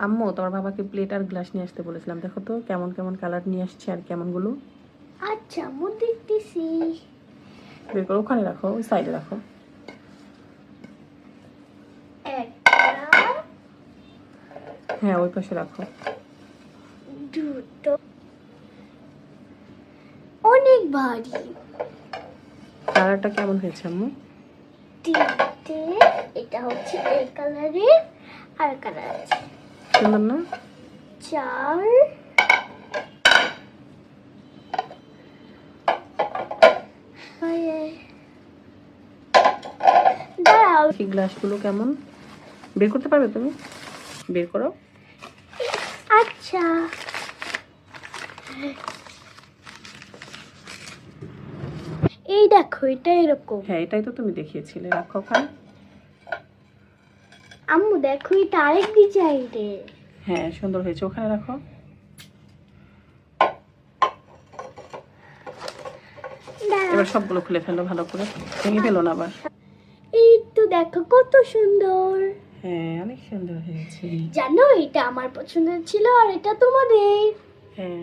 আম্মু তোমার বাবাকে প্লেট আর গ্লাস নিয়ে আসতে বলেছিলাম, দেখো তো কেমন কেমন কালার নিয়ে আসছে আর কেমনগুলো। আচ্ছা আম্মু দেখতেছি। বের করো, ওখানে রাখো, ওই সাইডে রাখো। একটা, হ্যাঁ ওই পাশে রাখো। দুটো, অনেক ভারী। কালারটা কেমন হয়েছে আম্মু? তিনটে, এটা হচ্ছে এই কালারের, আর কালার আছে। সুন্দর না? চার, দাঁড়াও, এই গ্লাসগুলো কেমন বের করতে পারবে তুমি? বের করো। আচ্ছা এই দেখো এটা এরকম। হ্যাঁ এটাই তো তুমি দেখিয়েছিলে, রাখো ওখানে। আম্মু দেখো এটা আরেক ডিজাইনে। হ্যাঁ সুন্দর হয়েছে, ওখানে রাখো। এবার সবগুলো খুলে ফেলো ভালো করে, ভেঙে ফেলো না আবার। এই তো দেখো কত সুন্দর। হ্যাঁ অনেক সুন্দর হয়েছে। জানো এটা আমার পছন্দের ছিল আর এটা তোমাদের। হ্যাঁ